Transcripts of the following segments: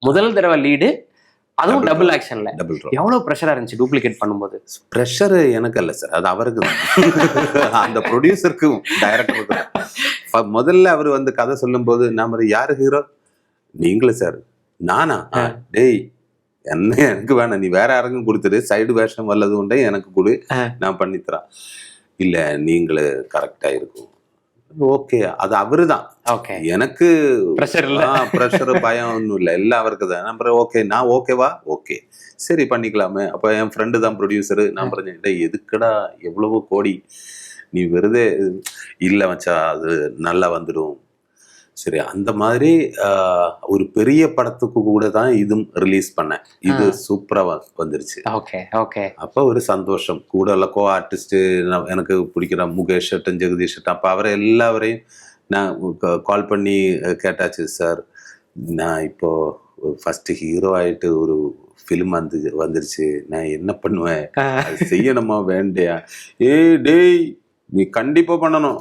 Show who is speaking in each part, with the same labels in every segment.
Speaker 1: முதல் தடவை லீடு, அதுவும்
Speaker 2: Double
Speaker 1: டபுள் ஆக்ஷன்ல.
Speaker 2: Double role.
Speaker 1: எவ்வளவு ப்ரெஷரா இருந்துச்சு டூப்ளிகேட் பண்ணும்போது?
Speaker 2: ப்ரெஷர் எனக்கு அல்ல சார், அது அவருக்கு தான். அந்த ப்ரொடியூசருக்கும் டைரக்டருக்கும். முதல்ல அவர் வந்து கதை சொல்லும் போது நாம யாரு ஹீரோ, நீங்களே சார். நானா? டேய் என்ன, எனக்கு வேணாம், நீ வேற யாருக்கும் கொடுத்துரு, சைடு வேஷம் வல்லது உண்டே எனக்கு கொடு, நான் பண்ணித்தரேன். இல்ல நீங்களே கரெக்டா இருக்கும். ஓகே, அது அவரு தான்.
Speaker 1: ஓகே,
Speaker 2: எனக்கு
Speaker 1: ப்ரெஷர் இல்ல.
Speaker 2: ப்ரெஷர் பயம் ஒன்றும் இல்லை, எல்லாம் அவருக்கு தான். நம்புறேன். ஓகே, நான் ஓகேவா, ஓகே சரி பண்ணிக்கலாமே. அப்போ என் ஃப்ரெண்டு தான் ப்ரொடியூசரு. நான் பிரச்சனை எதுக்குடா எவ்வளவோ கோடி, நீ வெறுதே இல்லை மச்சா, அது நல்லா வந்துடும். சரி, அந்த மாதிரி ஒரு பெரிய படத்துக்கு கூட தான் இதுவும் ரிலீஸ் பண்ணேன். இது சூப்பரா வந்துருச்சு.
Speaker 1: Okay okay.
Speaker 2: அப்போ ஒரு சந்தோஷம். கூட உள்ள கோ ஆர்டிஸ்ட் எனக்கு பிடிக்கிற முகேஷ் ஷெட்டன், ஜெகதீஷ் ஷெட்டன், அப்போ அவரை எல்லாவரையும் நான் கால் பண்ணி கேட்டாச்சு. சார், நான் இப்போ ஃபர்ஸ்ட் ஹீரோ ஆயிட்டு ஒரு ஃபிலிம் வந்துருச்சு, நான் என்ன பண்ணுவேன், அது செய்யணுமா வேண்டியா? டேய் நீ கண்டிப்பா பண்ணணும்,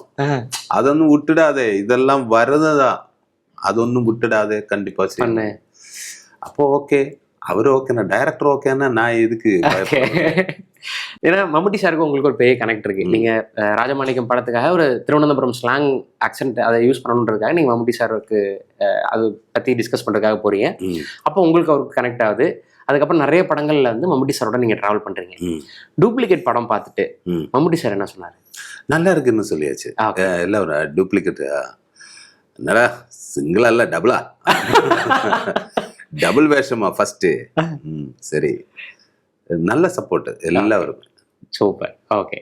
Speaker 2: அதொன்னும் விட்டுடாதே, இதெல்லாம் வருதுதான், அதொன்னும் விட்டுடாதே, கண்டிப்பா செய்யணும். அப்போ ஓகே, அவரு ஓகே, நான் டைரக்டர் ஓகேன்னா நான் எதுக்கு?
Speaker 1: ஏன்னா மம்முட்டி சாருக்கு உங்களுக்கு ஒரு பெரிய கனெக்ட் இருக்கு. நீங்க ராஜமாணிக்கம் படத்துக்காக ஒரு திருவனந்தபுரம் ஸ்லாங் ஆக்சென்ட் அதை யூஸ் பண்ணணுன்றதுக்காக நீங்க மம்முட்டி சாருக்கு அது பத்தி டிஸ்கஸ் பண்றதுக்காக போறீங்க. அப்போ உங்களுக்கு அவருக்கு கனெக்ட் ஆகுது. அதுக்கப்புறம் நிறைய படங்கள்ல வந்து மம்முட்டி சாரோட நீங்க டிராவல் பண்றீங்க. டூப்ளிகேட் படம் பார்த்துட்டு மம்முட்டி சார் என்ன சொன்னாரு? நல்லா இருக்குன்னு சொல்லியாச்சு.
Speaker 2: இல்ல ஒரு டூப்ளிகேட் என்னடா, சிங்கிளா இல்ல டபுளா? Double வேஷமா first? சரி, நல்ல சப்போர்ட் எல்லாரும்.
Speaker 1: சூப்பர். ஓகே.